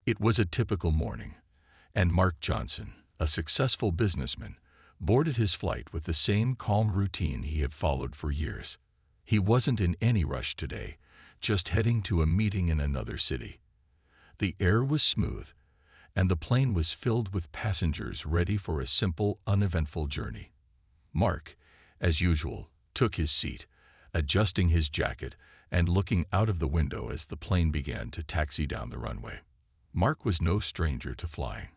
It was a typical morning, and Mark Johnson, a successful businessman, boarded his flight with the same calm routine he had followed for years. He wasn't in any rush today, just heading to a meeting in another city. The air was smooth, and the plane was filled with passengers ready for a simple, uneventful journey. Mark, as usual, took his seat, adjusting his jacket and looking out of the window as the plane began to taxi down the runway. Mark was no stranger to flying.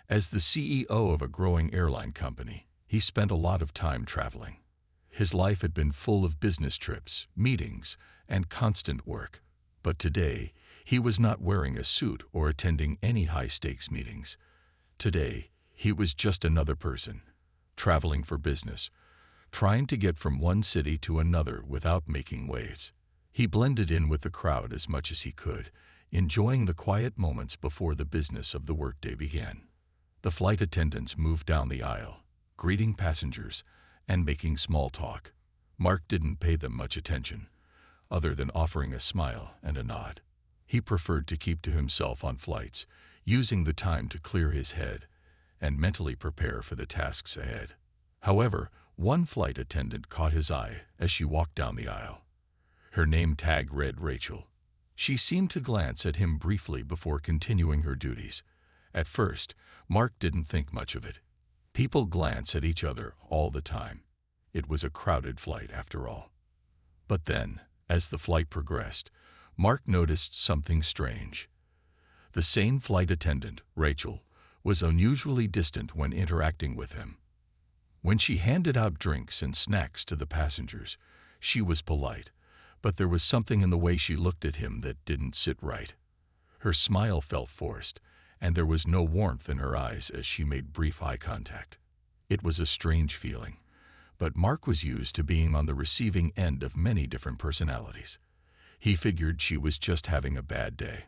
As the CEO of a growing airline company, he spent a lot of time traveling. His life had been full of business trips, meetings, and constant work. But today, he was not wearing a suit or attending any high-stakes meetings. Today, he was just another person, traveling for business, trying to get from one city to another without making waves. He blended in with the crowd as much as he could, enjoying the quiet moments before the business of the workday began. The flight attendants moved down the aisle, greeting passengers and making small talk. Mark didn't pay them much attention, other than offering a smile and a nod. He preferred to keep to himself on flights, using the time to clear his head and mentally prepare for the tasks ahead. However, one flight attendant caught his eye as she walked down the aisle. Her name tag read Rachel. She seemed to glance at him briefly before continuing her duties. At first, Mark didn't think much of it. People glance at each other all the time. It was a crowded flight after all. But then, as the flight progressed, Mark noticed something strange. The same flight attendant, Rachel, was unusually distant when interacting with him. When she handed out drinks and snacks to the passengers, she was polite, but there was something in the way she looked at him that didn't sit right. Her smile felt forced, and there was no warmth in her eyes as she made brief eye contact. It was a strange feeling, but Mark was used to being on the receiving end of many different personalities. He figured she was just having a bad day.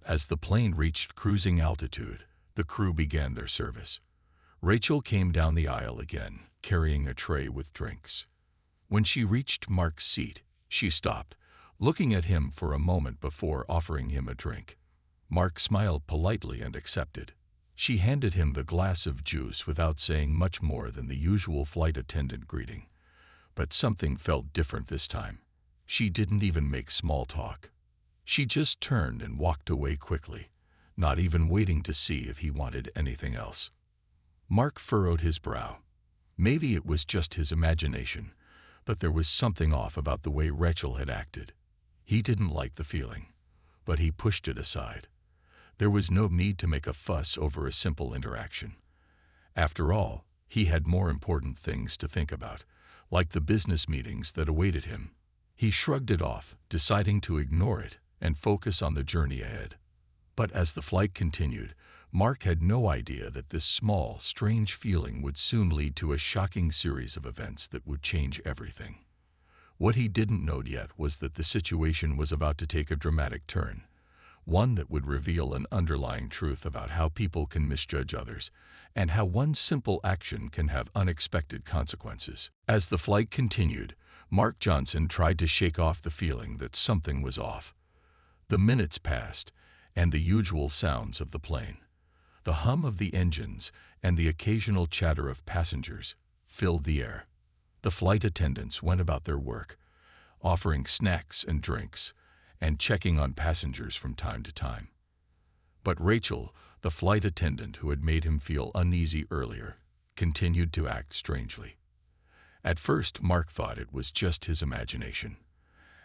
As the plane reached cruising altitude, the crew began their service. Rachel came down the aisle again, carrying a tray with drinks. When she reached Mark's seat, she stopped, looking at him for a moment before offering him a drink. Mark smiled politely and accepted. She handed him the glass of juice without saying much more than the usual flight attendant greeting. But something felt different this time. She didn't even make small talk. She just turned and walked away quickly, not even waiting to see if he wanted anything else. Mark furrowed his brow. Maybe it was just his imagination, but there was something off about the way Rachel had acted. He didn't like the feeling, but he pushed it aside. There was no need to make a fuss over a simple interaction. After all, he had more important things to think about, like the business meetings that awaited him. He shrugged it off, deciding to ignore it and focus on the journey ahead. But as the flight continued, Mark had no idea that this small, strange feeling would soon lead to a shocking series of events that would change everything. What he didn't know yet was that the situation was about to take a dramatic turn, one that would reveal an underlying truth about how people can misjudge others and how one simple action can have unexpected consequences. As the flight continued, Mark Johnson tried to shake off the feeling that something was off. The minutes passed, and the usual sounds of the plane, the hum of the engines and the occasional chatter of passengers, filled the air. The flight attendants went about their work, offering snacks and drinks, and checking on passengers from time to time. But Rachel, the flight attendant who had made him feel uneasy earlier, continued to act strangely. At first, Mark thought it was just his imagination.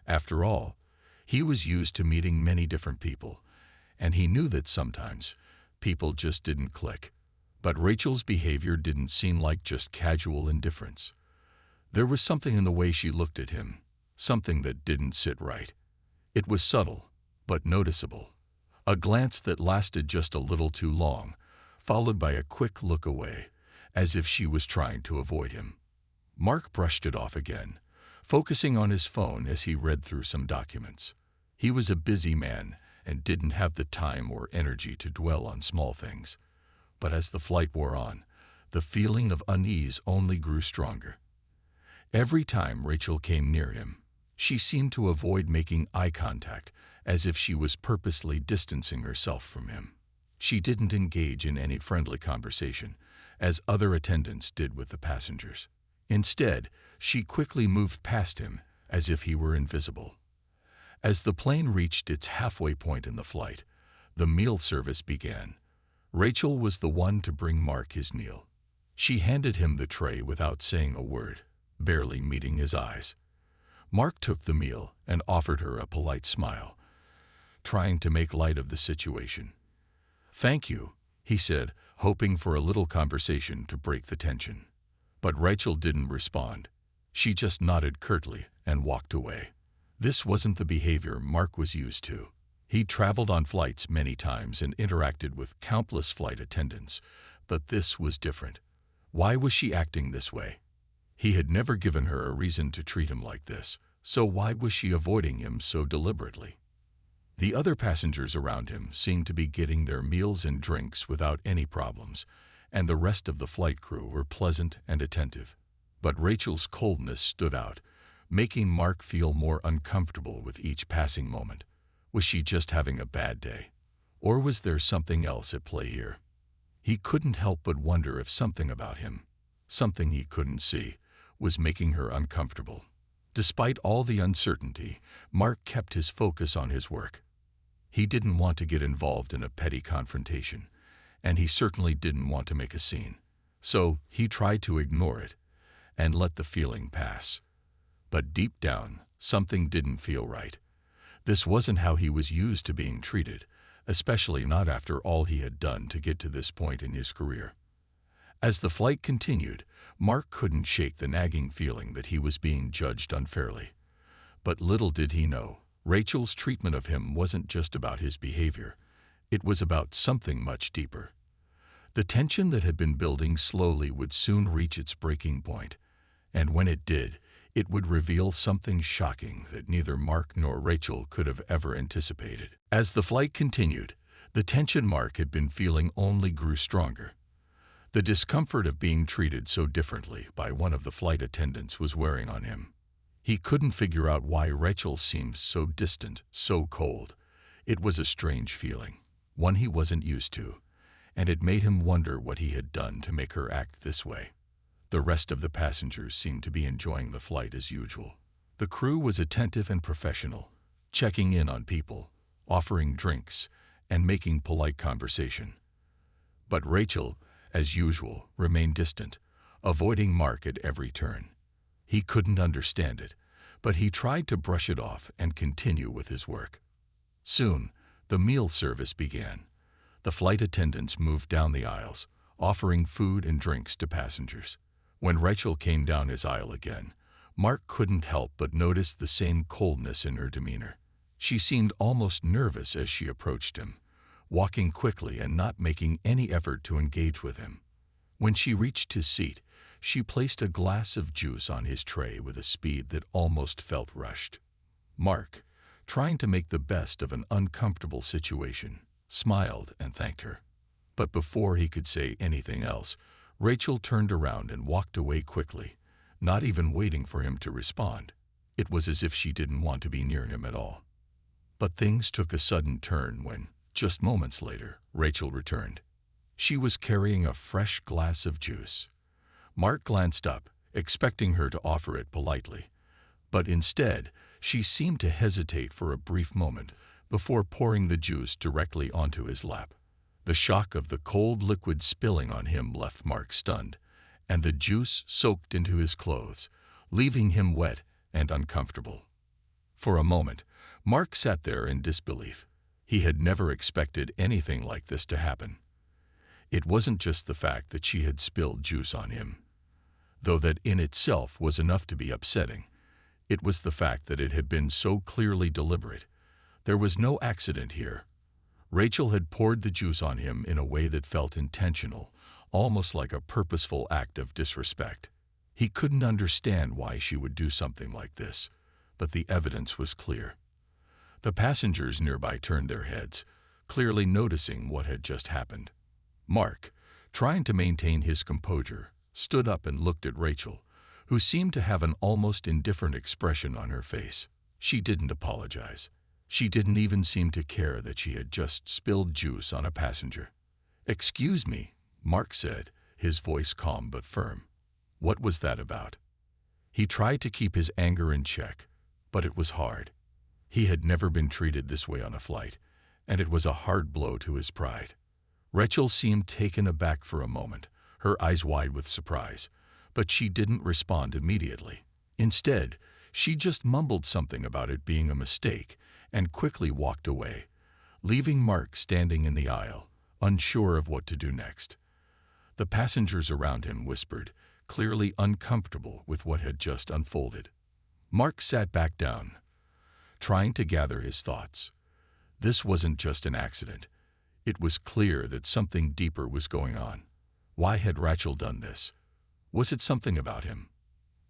After all, he was used to meeting many different people, and he knew that sometimes people just didn't click. But Rachel's behavior didn't seem like just casual indifference. There was something in the way she looked at him, something that didn't sit right. It was subtle, but noticeable. A glance that lasted just a little too long, followed by a quick look away, as if she was trying to avoid him. Mark brushed it off again, focusing on his phone as he read through some documents. He was a busy man and didn't have the time or energy to dwell on small things. But as the flight wore on, the feeling of unease only grew stronger. Every time Rachel came near him, she seemed to avoid making eye contact as if she was purposely distancing herself from him. She didn't engage in any friendly conversation, as other attendants did with the passengers. Instead, she quickly moved past him, as if he were invisible. As the plane reached its halfway point in the flight, the meal service began. Rachel was the one to bring Mark his meal. She handed him the tray without saying a word, barely meeting his eyes. Mark took the meal and offered her a polite smile, trying to make light of the situation. "Thank you," he said, hoping for a little conversation to break the tension. But Rachel didn't respond. She just nodded curtly and walked away. This wasn't the behavior Mark was used to. He'd traveled on flights many times and interacted with countless flight attendants, but this was different. Why was she acting this way? He had never given her a reason to treat him like this, so why was she avoiding him so deliberately? The other passengers around him seemed to be getting their meals and drinks without any problems, and the rest of the flight crew were pleasant and attentive. But Rachel's coldness stood out, making Mark feel more uncomfortable with each passing moment. Was she just having a bad day? Or was there something else at play here? He couldn't help but wonder if something about him, something he couldn't see, was making her uncomfortable. Despite all the uncertainty, Mark kept his focus on his work. He didn't want to get involved in a petty confrontation, and he certainly didn't want to make a scene. So he tried to ignore it and let the feeling pass. But deep down, something didn't feel right. This wasn't how he was used to being treated, especially not after all he had done to get to this point in his career. As the flight continued, Mark couldn't shake the nagging feeling that he was being judged unfairly. But little did he know, Rachel's treatment of him wasn't just about his behavior. It was about something much deeper. The tension that had been building slowly would soon reach its breaking point, and when it did, it would reveal something shocking that neither Mark nor Rachel could have ever anticipated. As the flight continued, the tension Mark had been feeling only grew stronger. The discomfort of being treated so differently by one of the flight attendants was wearing on him. He couldn't figure out why Rachel seemed so distant, so cold. It was a strange feeling, one he wasn't used to, and it made him wonder what he had done to make her act this way. The rest of the passengers seemed to be enjoying the flight as usual. The crew was attentive and professional, checking in on people, offering drinks, and making polite conversation. But Rachel, as usual, remained distant, avoiding Mark at every turn. He couldn't understand it, but he tried to brush it off and continue with his work. Soon, the meal service began. The flight attendants moved down the aisles, offering food and drinks to passengers. When Rachel came down his aisle again, Mark couldn't help but notice the same coldness in her demeanor. She seemed almost nervous as she approached him, walking quickly and not making any effort to engage with him. When she reached his seat, she placed a glass of juice on his tray with a speed that almost felt rushed. Mark, trying to make the best of an uncomfortable situation, smiled and thanked her. But before he could say anything else, Rachel turned around and walked away quickly, not even waiting for him to respond. It was as if she didn't want to be near him at all. But things took a sudden turn when, just moments later, Rachel returned. She was carrying a fresh glass of juice. Mark glanced up, expecting her to offer it politely. But instead, she seemed to hesitate for a brief moment before pouring the juice directly onto his lap. The shock of the cold liquid spilling on him left Mark stunned, and the juice soaked into his clothes, leaving him wet and uncomfortable. For a moment, Mark sat there in disbelief. He had never expected anything like this to happen. It wasn't just the fact that she had spilled juice on him, though that in itself was enough to be upsetting. It was the fact that it had been so clearly deliberate. There was no accident here. Rachel had poured the juice on him in a way that felt intentional, almost like a purposeful act of disrespect. He couldn't understand why she would do something like this, but the evidence was clear. The passengers nearby turned their heads, clearly noticing what had just happened. Mark, trying to maintain his composure, stood up and looked at Rachel, who seemed to have an almost indifferent expression on her face. She didn't apologize. She didn't even seem to care that she had just spilled juice on a passenger. "Excuse me," Mark said, his voice calm but firm. "What was that about?" He tried to keep his anger in check, but it was hard. He had never been treated this way on a flight, and it was a hard blow to his pride. Rachel seemed taken aback for a moment, her eyes wide with surprise, but she didn't respond immediately. Instead, she just mumbled something about it being a mistake and quickly walked away, leaving Mark standing in the aisle, unsure of what to do next. The passengers around him whispered, clearly uncomfortable with what had just unfolded. Mark sat back down, trying to gather his thoughts. This wasn't just an accident. It was clear that something deeper was going on. Why had Rachel done this? Was it something about him?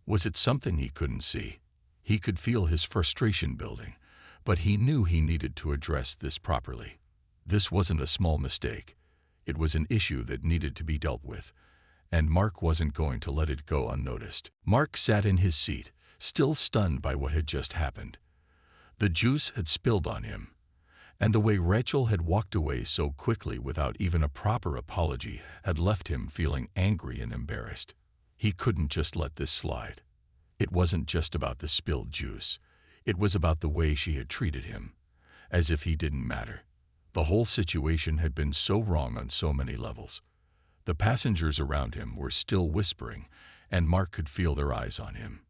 Was it something he couldn't see? He could feel his frustration building, but he knew he needed to address this properly. This wasn't a small mistake. It was an issue that needed to be dealt with, and Mark wasn't going to let it go unnoticed. Mark sat in his seat, still stunned by what had just happened. The juice had spilled on him, and the way Rachel had walked away so quickly without even a proper apology had left him feeling angry and embarrassed. He couldn't just let this slide. It wasn't just about the spilled juice. It was about the way she had treated him, as if he didn't matter. The whole situation had been so wrong on so many levels. The passengers around him were still whispering, and Mark could feel their eyes on him.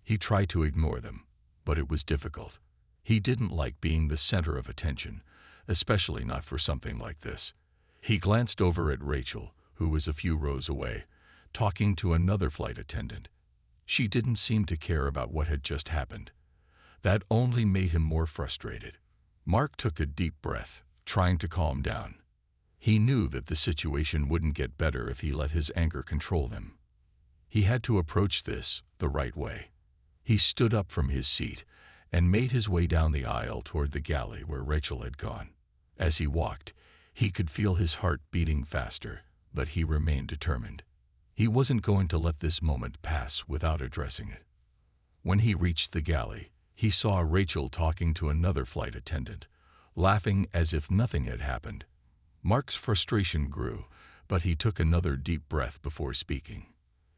He tried to ignore them, but it was difficult. He didn't like being the center of attention, especially not for something like this. He glanced over at Rachel, who was a few rows away, talking to another flight attendant. She didn't seem to care about what had just happened. That only made him more frustrated. Mark took a deep breath, trying to calm down. He knew that the situation wouldn't get better if he let his anger control him. He had to approach this the right way. He stood up from his seat and made his way down the aisle toward the galley where Rachel had gone. As he walked, he could feel his heart beating faster, but he remained determined. He wasn't going to let this moment pass without addressing it. When he reached the galley, he saw Rachel talking to another flight attendant, laughing as if nothing had happened. Mark's frustration grew, but he took another deep breath before speaking.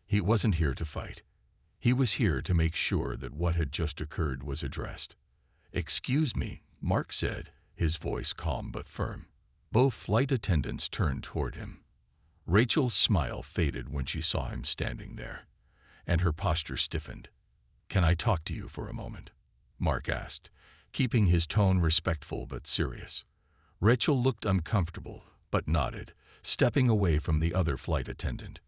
He wasn't here to fight. He was here to make sure that what had just occurred was addressed. "Excuse me," Mark said, his voice calm but firm. Both flight attendants turned toward him. Rachel's smile faded when she saw him standing there, and her posture stiffened. "Can I talk to you for a moment?" Mark asked, keeping his tone respectful but serious. Rachel looked uncomfortable, but nodded, stepping away from the other flight attendant.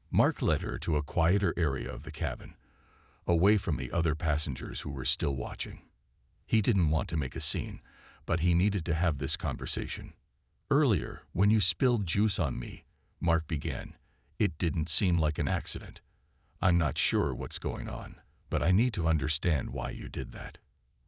Mark led her to a quieter area of the cabin, away from the other passengers who were still watching. He didn't want to make a scene, but he needed to have this conversation. "Earlier, when you spilled juice on me," Mark began, "it didn't seem like an accident. I'm not sure what's going on, but I need to understand why you did that."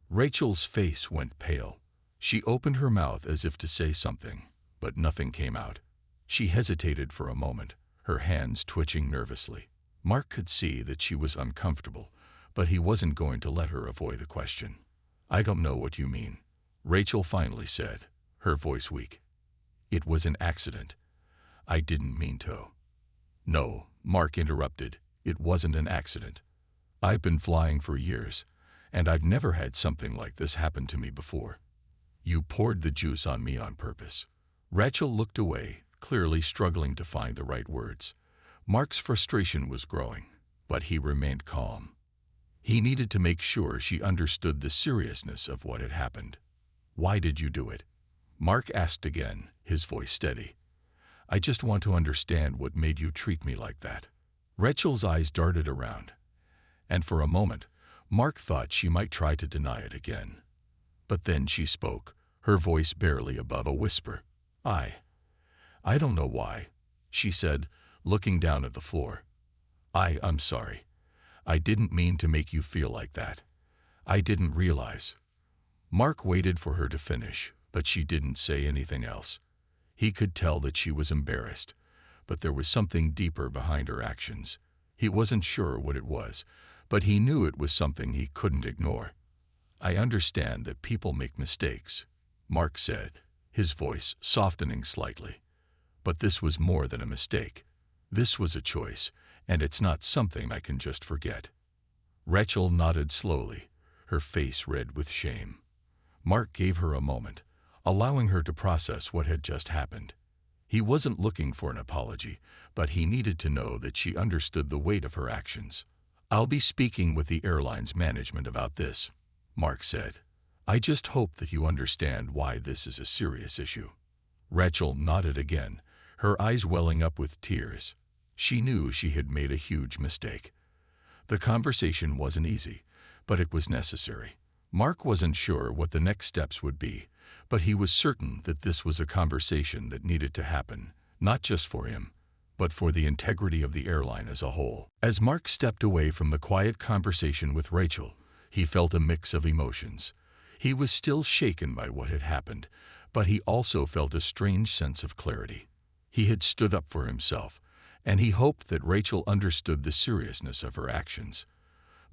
Rachel's face went pale. She opened her mouth as if to say something, but nothing came out. She hesitated for a moment, her hands twitching nervously. Mark could see that she was uncomfortable, but he wasn't going to let her avoid the question. "I don't know what you mean," Rachel finally said, her voice weak. "It was an accident. I didn't mean to." "No," Mark interrupted, "it wasn't an accident. I've been flying for years, and I've never had something like this happen to me before. You poured the juice on me on purpose." Rachel looked away, clearly struggling to find the right words. Mark's frustration was growing, but he remained calm. He needed to make sure she understood the seriousness of what had happened. "Why did you do it?" Mark asked again, his voice steady. "I just want to understand what made you treat me like that." Rachel's eyes darted around, and for a moment, Mark thought she might try to deny it again. But then she spoke, her voice barely above a whisper. I don't know why," she said, looking down at the floor. I'm sorry. I didn't mean to make you feel like that. I didn't realize." Mark waited for her to finish, but she didn't say anything else. He could tell that she was embarrassed, but there was something deeper behind her actions. He wasn't sure what it was, but he knew it was something he couldn't ignore. I understand that people make mistakes, Mark said, his voice softening slightly. But this was more than a mistake. This was a choice, and it's not something I can just forget. Rachel nodded slowly, her face red with shame. Mark gave her a moment, allowing her to process what had just happened. He wasn't looking for an apology, but he needed to know that she understood the weight of her actions. I'll be speaking with the airline's management about this, Mark said. I just hope that you understand why this is a serious issue. Rachel nodded again, her eyes welling up with tears. She knew she had made a huge mistake. The conversation wasn't easy, but it was necessary. Mark wasn't sure what the next steps would be, but he was certain that this was a conversation that needed to happen, not just for him, but for the integrity of the airline as a whole. As Mark stepped away from the quiet conversation with Rachel, he felt a mix of emotions. He was still shaken by what had happened, but he also felt a strange sense of clarity. He had stood up for himself, and he hoped that Rachel understood the seriousness of her actions.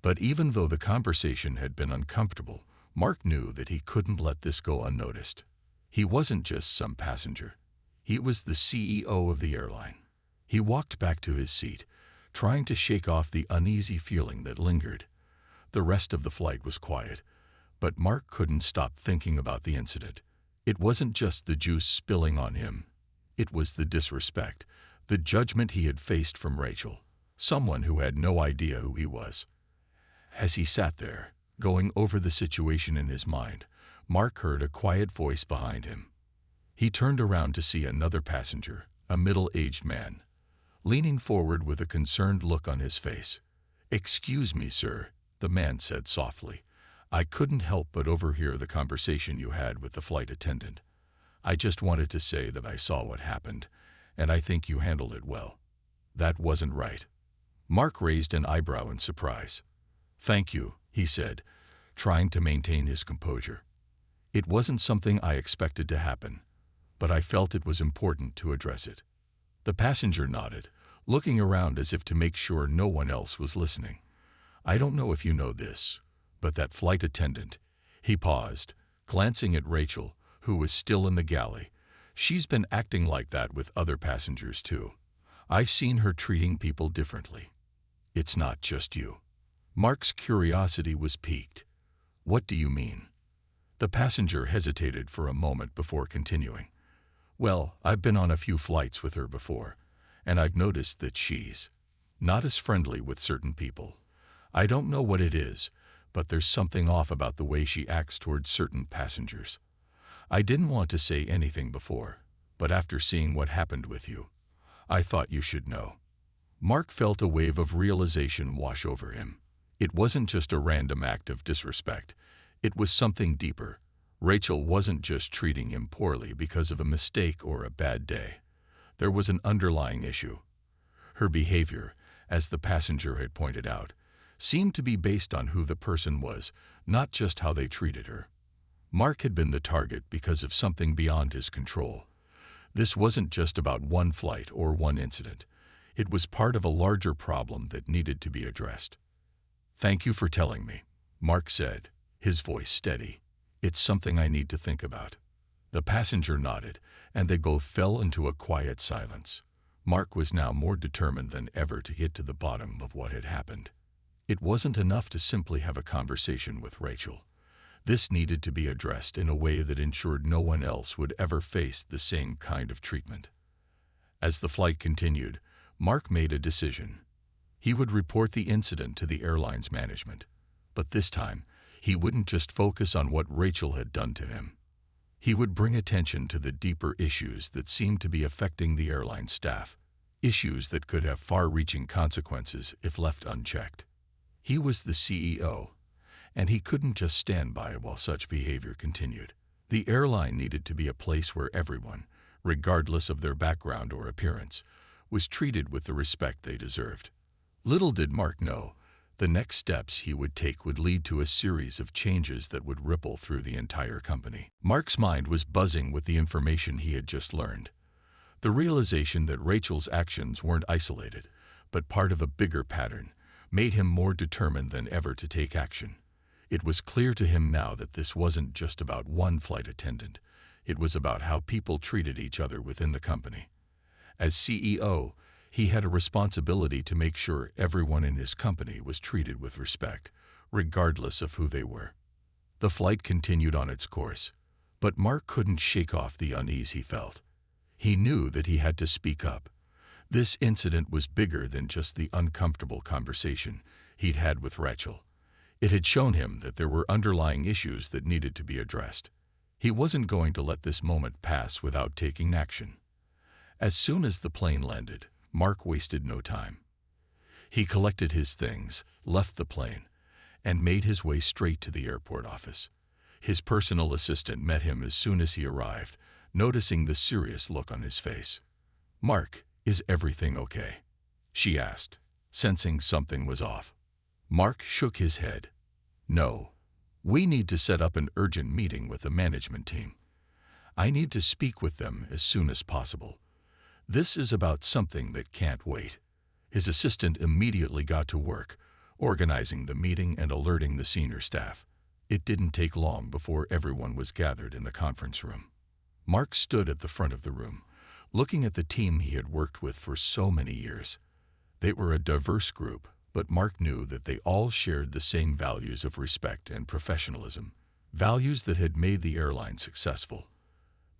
But even though the conversation had been uncomfortable, Mark knew that he couldn't let this go unnoticed. He wasn't just some passenger. He was the CEO of the airline. He walked back to his seat, trying to shake off the uneasy feeling that lingered. The rest of the flight was quiet, but Mark couldn't stop thinking about the incident. It wasn't just the juice spilling on him. It was the disrespect, the judgment he had faced from Rachel, someone who had no idea who he was. As he sat there, going over the situation in his mind, Mark heard a quiet voice behind him. He turned around to see another passenger, a middle-aged man, leaning forward with a concerned look on his face. "Excuse me, sir," the man said softly. "I couldn't help but overhear the conversation you had with the flight attendant. I just wanted to say that I saw what happened, and I think you handled it well." "That wasn't right." Mark raised an eyebrow in surprise. "Thank you," he said, trying to maintain his composure. "It wasn't something I expected to happen, but I felt it was important to address it." The passenger nodded, looking around as if to make sure no one else was listening. "I don't know if you know this, but that flight attendant," he paused, glancing at Rachel, who was still in the galley. "She's been acting like that with other passengers too. I've seen her treating people differently. It's not just you." Mark's curiosity was piqued. "What do you mean?" The passenger hesitated for a moment before continuing. "Well, I've been on a few flights with her before, and I've noticed that she's not as friendly with certain people. I don't know what it is, but there's something off about the way she acts towards certain passengers. I didn't want to say anything before, but after seeing what happened with you, I thought you should know." Mark felt a wave of realization wash over him. It wasn't just a random act of disrespect. It was something deeper. Rachel wasn't just treating him poorly because of a mistake or a bad day. There was an underlying issue. Her behavior, as the passenger had pointed out, seemed to be based on who the person was, not just how they treated her. Mark had been the target because of something beyond his control. This wasn't just about one flight or one incident. It was part of a larger problem that needed to be addressed. "Thank you for telling me," Mark said, his voice steady. "It's something I need to think about." The passenger nodded, and they both fell into a quiet silence. Mark was now more determined than ever to get to the bottom of what had happened. It wasn't enough to simply have a conversation with Rachel. This needed to be addressed in a way that ensured no one else would ever face the same kind of treatment. As the flight continued, Mark made a decision. He would report the incident to the airline's management, but this time, he wouldn't just focus on what Rachel had done to him. He would bring attention to the deeper issues that seemed to be affecting the airline staff, issues that could have far-reaching consequences if left unchecked. He was the CEO, and he couldn't just stand by while such behavior continued. The airline needed to be a place where everyone, regardless of their background or appearance, was treated with the respect they deserved. Little did Mark know, the next steps he would take would lead to a series of changes that would ripple through the entire company. Mark's mind was buzzing with the information he had just learned. The realization that Rachel's actions weren't isolated, but part of a bigger pattern, made him more determined than ever to take action. It was clear to him now that this wasn't just about one flight attendant. It was about how people treated each other within the company. As CEO, he had a responsibility to make sure everyone in his company was treated with respect, regardless of who they were. The flight continued on its course, but Mark couldn't shake off the unease he felt. He knew that he had to speak up. This incident was bigger than just the uncomfortable conversation he'd had with Rachel. It had shown him that there were underlying issues that needed to be addressed. He wasn't going to let this moment pass without taking action. As soon as the plane landed, Mark wasted no time. He collected his things, left the plane, and made his way straight to the airport office. His personal assistant met him as soon as he arrived, noticing the serious look on his face. "Mark, is everything okay?" she asked, sensing something was off. Mark shook his head. "No. We need to set up an urgent meeting with the management team. I need to speak with them as soon as possible. This is about something that can't wait." His assistant immediately got to work, organizing the meeting and alerting the senior staff. It didn't take long before everyone was gathered in the conference room. Mark stood at the front of the room, looking at the team he had worked with for so many years. They were a diverse group, but Mark knew that they all shared the same values of respect and professionalism, values that had made the airline successful.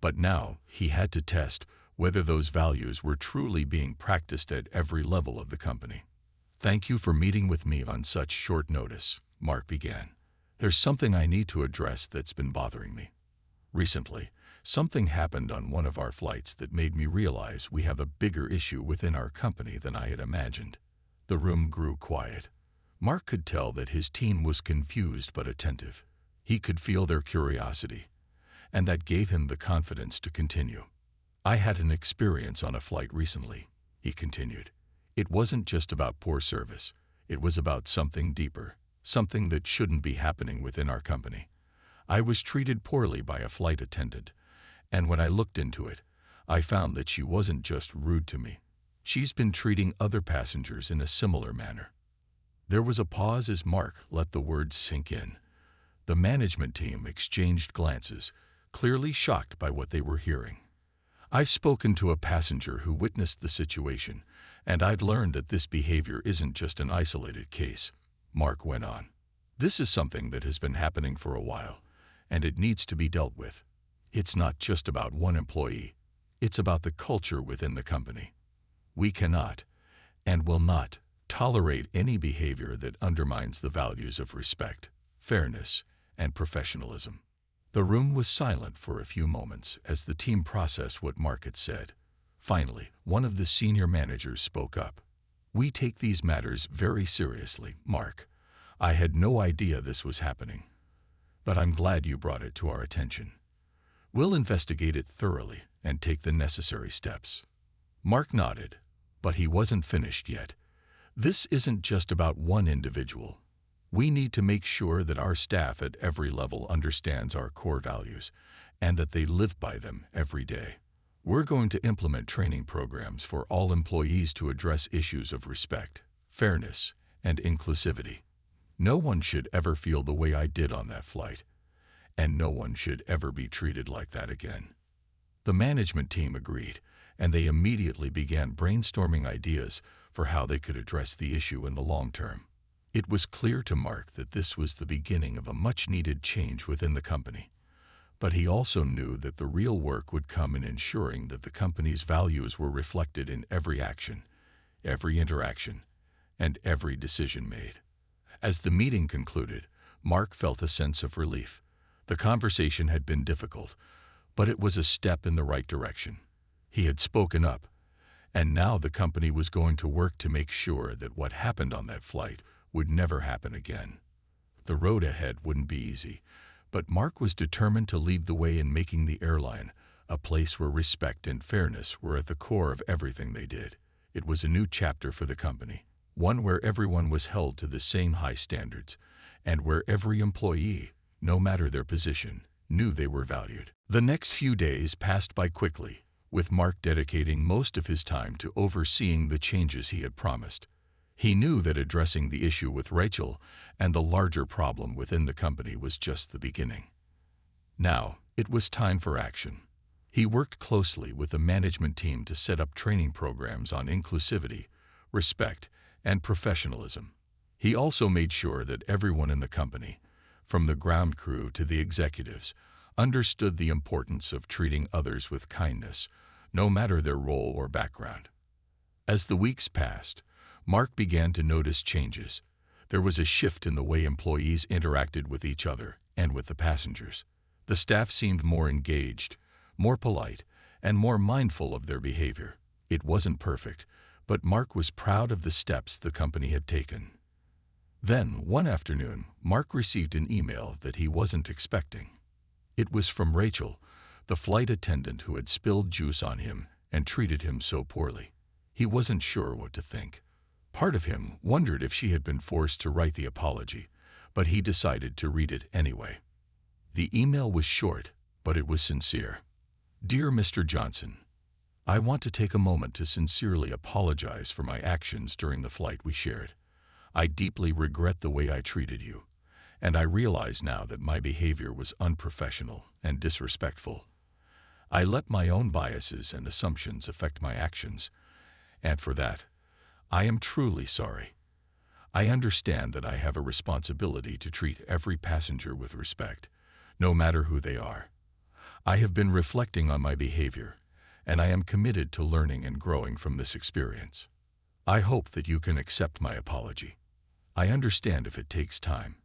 But now he had to test whether those values were truly being practiced at every level of the company. "Thank you for meeting with me on such short notice," Mark began. "There's something I need to address that's been bothering me. Recently, something happened on one of our flights that made me realize we have a bigger issue within our company than I had imagined." The room grew quiet. Mark could tell that his team was confused but attentive. He could feel their curiosity, and that gave him the confidence to continue. "I had an experience on a flight recently," he continued. "It wasn't just about poor service. It was about something deeper, something that shouldn't be happening within our company. I was treated poorly by a flight attendant, and when I looked into it, I found that she wasn't just rude to me. She's been treating other passengers in a similar manner." There was a pause as Mark let the words sink in. The management team exchanged glances, clearly shocked by what they were hearing. "I've spoken to a passenger who witnessed the situation, and I've learned that this behavior isn't just an isolated case," Mark went on. "This is something that has been happening for a while, and it needs to be dealt with. It's not just about one employee. It's about the culture within the company. We cannot, and will not, tolerate any behavior that undermines the values of respect, fairness, and professionalism." The room was silent for a few moments as the team processed what Mark had said. Finally, one of the senior managers spoke up. "We take these matters very seriously, Mark. I had no idea this was happening, but I'm glad you brought it to our attention. We'll investigate it thoroughly and take the necessary steps." Mark nodded, but he wasn't finished yet. "This isn't just about one individual. We need to make sure that our staff at every level understands our core values and that they live by them every day. We're going to implement training programs for all employees to address issues of respect, fairness, and inclusivity. No one should ever feel the way I did on that flight, and no one should ever be treated like that again." The management team agreed, and they immediately began brainstorming ideas for how they could address the issue in the long term. It was clear to Mark that this was the beginning of a much-needed change within the company. But he also knew that the real work would come in ensuring that the company's values were reflected in every action, every interaction, and every decision made. As the meeting concluded, Mark felt a sense of relief. The conversation had been difficult, but it was a step in the right direction. He had spoken up, and now the company was going to work to make sure that what happened on that flight would never happen again. The road ahead wouldn't be easy, but Mark was determined to lead the way in making the airline a place where respect and fairness were at the core of everything they did. It was a new chapter for the company, one where everyone was held to the same high standards, and where every employee, no matter their position, knew they were valued. The next few days passed by quickly, with Mark dedicating most of his time to overseeing the changes he had promised. He knew that addressing the issue with Rachel and the larger problem within the company was just the beginning. Now, it was time for action. He worked closely with the management team to set up training programs on inclusivity, respect, and professionalism. He also made sure that everyone in the company, from the ground crew to the executives, understood the importance of treating others with kindness, no matter their role or background. As the weeks passed, Mark began to notice changes. There was a shift in the way employees interacted with each other and with the passengers. The staff seemed more engaged, more polite, and more mindful of their behavior. It wasn't perfect, but Mark was proud of the steps the company had taken. Then, one afternoon, Mark received an email that he wasn't expecting. It was from Rachel, the flight attendant who had spilled juice on him and treated him so poorly. He wasn't sure what to think. Part of him wondered if she had been forced to write the apology, but he decided to read it anyway. The email was short, but it was sincere. Dear Mr. Johnson, I want to take a moment to sincerely apologize for my actions during the flight we shared. I deeply regret the way I treated you, and I realize now that my behavior was unprofessional and disrespectful. I let my own biases and assumptions affect my actions, and for that, I am truly sorry. I understand that I have a responsibility to treat every passenger with respect, no matter who they are. I have been reflecting on my behavior, and I am committed to learning and growing from this experience. I hope that you can accept my apology. I understand if it takes time,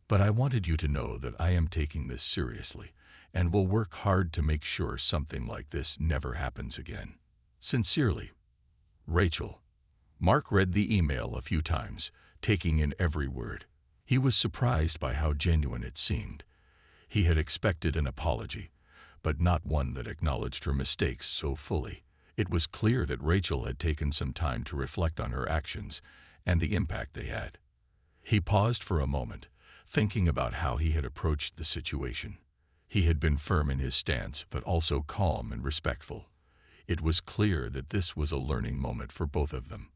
but I wanted you to know that I am taking this seriously and will work hard to make sure something like this never happens again. Sincerely, Rachel. Mark read the email a few times, taking in every word. He was surprised by how genuine it seemed. He had expected an apology, but not one that acknowledged her mistakes so fully. It was clear that Rachel had taken some time to reflect on her actions and the impact they had. He paused for a moment, thinking about how he had approached the situation. He had been firm in his stance, but also calm and respectful. It was clear that this was a learning moment for both of them.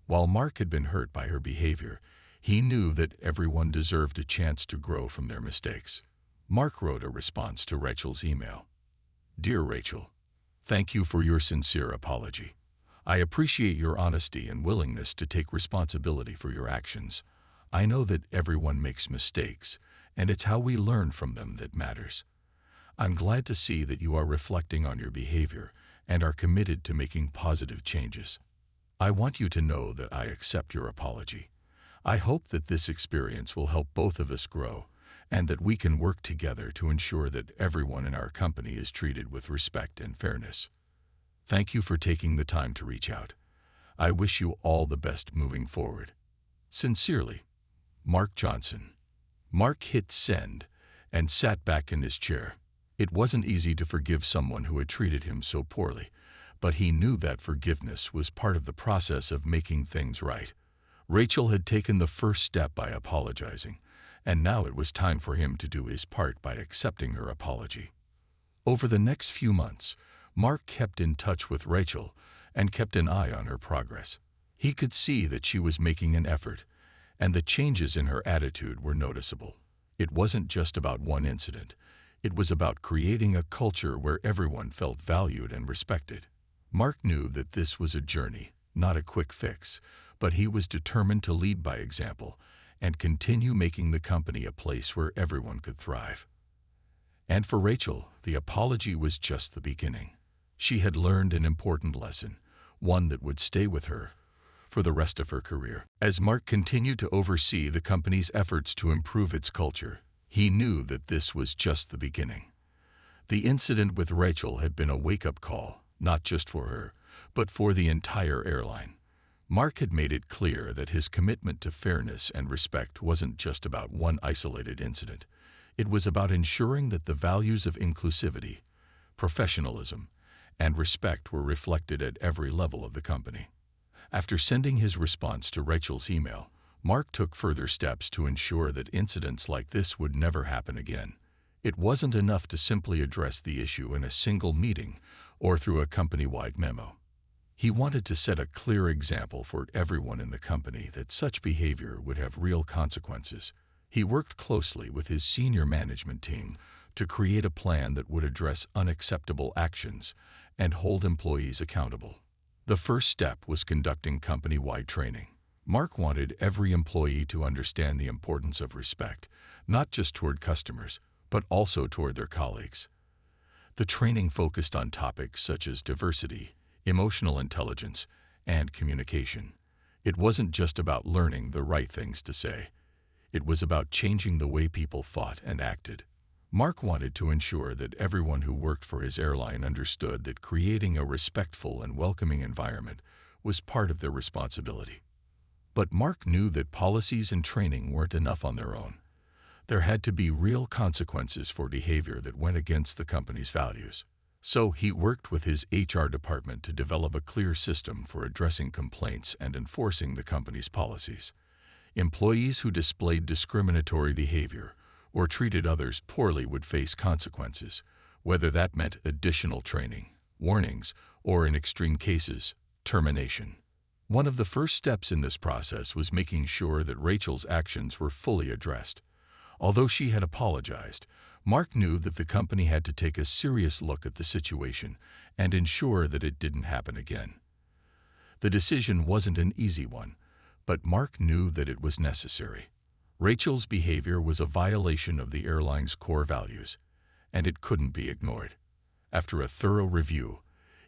While Mark had been hurt by her behavior, he knew that everyone deserved a chance to grow from their mistakes. Mark wrote a response to Rachel's email. Dear Rachel, thank you for your sincere apology. I appreciate your honesty and willingness to take responsibility for your actions. I know that everyone makes mistakes, and it's how we learn from them that matters. I'm glad to see that you are reflecting on your behavior and are committed to making positive changes. I want you to know that I accept your apology. I hope that this experience will help both of us grow and that we can work together to ensure that everyone in our company is treated with respect and fairness. Thank you for taking the time to reach out. I wish you all the best moving forward. Sincerely, Mark Johnson. Mark hit send and sat back in his chair. It wasn't easy to forgive someone who had treated him so poorly, but he knew that forgiveness was part of the process of making things right. Rachel had taken the first step by apologizing, and now it was time for him to do his part by accepting her apology. Over the next few months, Mark kept in touch with Rachel and kept an eye on her progress. He could see that she was making an effort, and the changes in her attitude were noticeable. It wasn't just about one incident. It was about creating a culture where everyone felt valued and respected. Mark knew that this was a journey, not a quick fix, but he was determined to lead by example and continue making the company a place where everyone could thrive. And for Rachel, the apology was just the beginning. She had learned an important lesson, one that would stay with her for the rest of her career. As Mark continued to oversee the company's efforts to improve its culture, he knew that this was just the beginning. The incident with Rachel had been a wake-up call, not just for her, but for the entire airline. Mark had made it clear that his commitment to fairness and respect wasn't just about one isolated incident. It was about ensuring that the values of inclusivity, professionalism, and respect were reflected at every level of the company. After sending his response to Rachel's email, Mark took further steps to ensure that incidents like this would never happen again. It wasn't enough to simply address the issue in a single meeting or through a company-wide memo. He wanted to set a clear example for everyone in the company that such behavior would have real consequences. He worked closely with his senior management team to create a plan that would address unacceptable actions and hold employees accountable. The first step was conducting company-wide training. Mark wanted every employee to understand the importance of respect, not just toward customers, but also toward their colleagues. The training focused on topics such as diversity, emotional intelligence, and communication. It wasn't just about learning the right things to say. It was about changing the way people thought and acted. Mark wanted to ensure that everyone who worked for his airline understood that creating a respectful and welcoming environment was part of their responsibility. But Mark knew that policies and training weren't enough on their own. There had to be real consequences for behavior that went against the company's values. So he worked with his HR department to develop a clear system for addressing complaints and enforcing the company's policies. Employees who displayed discriminatory behavior or treated others poorly would face consequences, whether that meant additional training, warnings, or in extreme cases, termination. One of the first steps in this process was making sure that Rachel's actions were fully addressed. Although she had apologized, Mark knew that the company had to take a serious look at the situation and ensure that it didn't happen again. The decision wasn't an easy one, but Mark knew that it was necessary. Rachel's behavior was a violation of the airline's core values, and it couldn't be ignored. After a thorough review,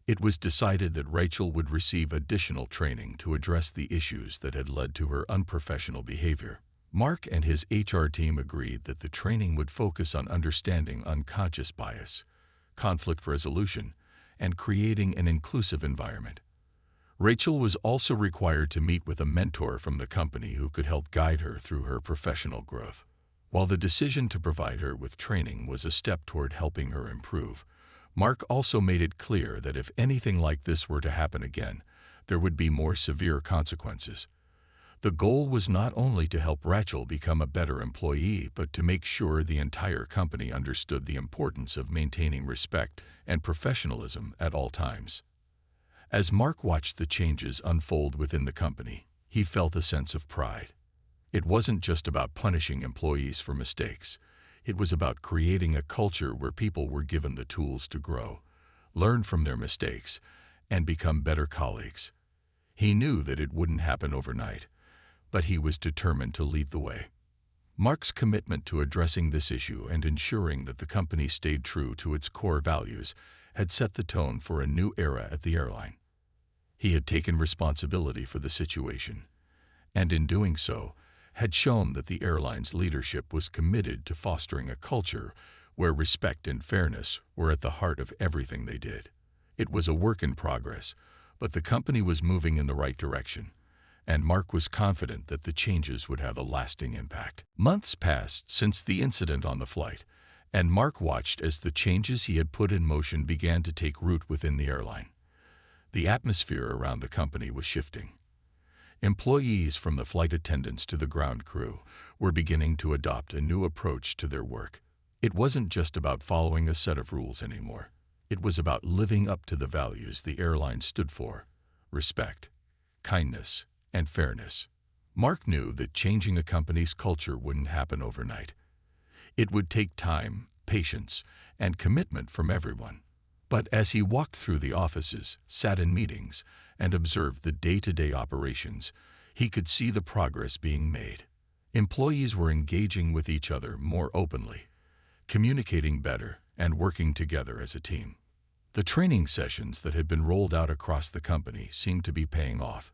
it was decided that Rachel would receive additional training to address the issues that had led to her unprofessional behavior. Mark and his HR team agreed that the training would focus on understanding unconscious bias, conflict resolution, and creating an inclusive environment. Rachel was also required to meet with a mentor from the company who could help guide her through her professional growth. While the decision to provide her with training was a step toward helping her improve, Mark also made it clear that if anything like this were to happen again, there would be more severe consequences. The goal was not only to help Rachel become a better employee, but to make sure the entire company understood the importance of maintaining respect and professionalism at all times. As Mark watched the changes unfold within the company, he felt a sense of pride. It wasn't just about punishing employees for mistakes. It was about creating a culture where people were given the tools to grow, learn from their mistakes, and become better colleagues. He knew that it wouldn't happen overnight, but he was determined to lead the way. Mark's commitment to addressing this issue and ensuring that the company stayed true to its core values had set the tone for a new era at the airline. He had taken responsibility for the situation, and in doing so, had shown that the airline's leadership was committed to fostering a culture where respect and fairness were at the heart of everything they did. It was a work in progress, but the company was moving in the right direction, and Mark was confident that the changes would have a lasting impact. Months passed since the incident on the flight, and Mark watched as the changes he had put in motion began to take root within the airline. The atmosphere around the company was shifting. Employees, from the flight attendants to the ground crew, were beginning to adopt a new approach to their work. It wasn't just about following a set of rules anymore. It was about living up to the values the airline stood for: respect, kindness, and fairness. Mark knew that changing a company's culture wouldn't happen overnight. It would take time, patience, and commitment from everyone. But as he walked through the offices, sat in meetings, and observed the day-to-day operations, he could see the progress being made. Employees were engaging with each other more openly, communicating better, and working together as a team. The training sessions that had been rolled out across the company seemed to be paying off.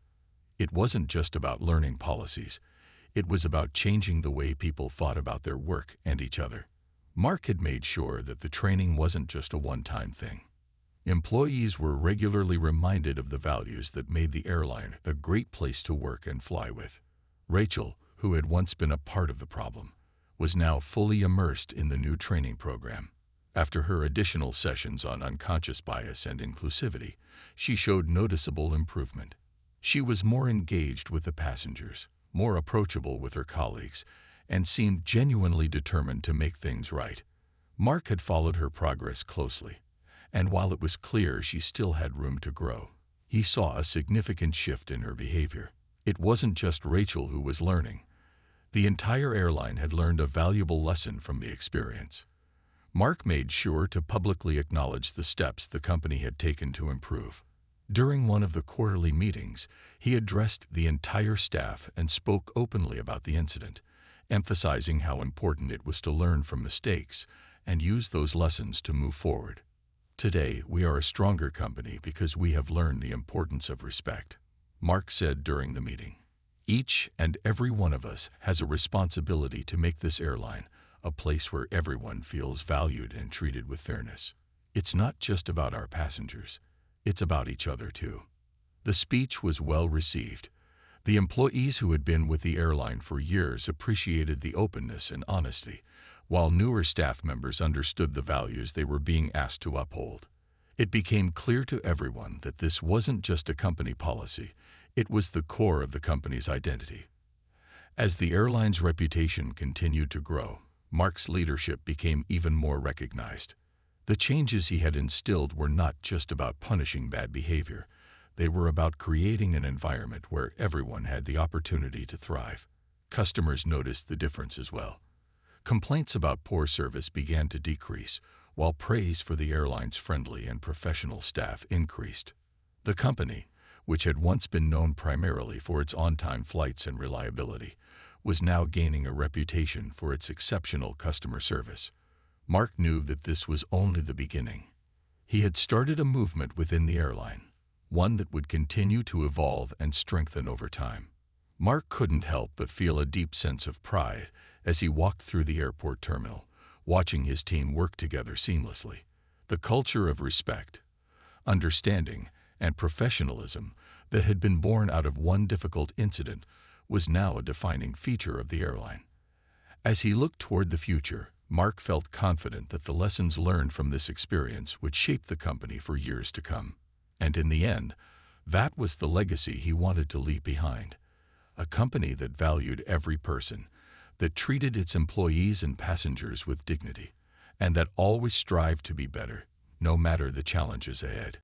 It wasn't just about learning policies. It was about changing the way people thought about their work and each other. Mark had made sure that the training wasn't just a one-time thing. Employees were regularly reminded of the values that made the airline a great place to work and fly with. Rachel, who had once been a part of the problem, was now fully immersed in the new training program. After her additional sessions on unconscious bias and inclusivity, she showed noticeable improvement. She was more engaged with the passengers, more approachable with her colleagues, and seemed genuinely determined to make things right. Mark had followed her progress closely, and while it was clear she still had room to grow, he saw a significant shift in her behavior. It wasn't just Rachel who was learning. The entire airline had learned a valuable lesson from the experience. Mark made sure to publicly acknowledge the steps the company had taken to improve. During one of the quarterly meetings, he addressed the entire staff and spoke openly about the incident, emphasizing how important it was to learn from mistakes and use those lessons to move forward. Today, we are a stronger company because we have learned the importance of respect, Mark said during the meeting. Each and every one of us has a responsibility to make this airline a place where everyone feels valued and treated with fairness. It's not just about our passengers, it's about each other too. The speech was well received. The employees who had been with the airline for years appreciated the openness and honesty, while newer staff members understood the values they were being asked to uphold. It became clear to everyone that this wasn't just a company policy, it was the core of the company's identity. As the airline's reputation continued to grow, Mark's leadership became even more recognized. The changes he had instilled were not just about punishing bad behavior. They were about creating an environment where everyone had the opportunity to thrive. Customers noticed the difference as well. Complaints about poor service began to decrease, while praise for the airline's friendly and professional staff increased. The company, which had once been known primarily for its on-time flights and reliability, was now gaining a reputation for its exceptional customer service. Mark knew that this was only the beginning. He had started a movement within the airline, one that would continue to evolve and strengthen over time. Mark couldn't help but feel a deep sense of pride as he walked through the airport terminal, watching his team work together seamlessly. The culture of respect, understanding, and professionalism that had been born out of one difficult incident was now a defining feature of the airline. As he looked toward the future, Mark felt confident that the lessons learned from this experience would shape the company for years to come. And in the end, that was the legacy he wanted to leave behind. A company that valued every person, that treated its employees and passengers with dignity, and that always strived to be better, no matter the challenges ahead.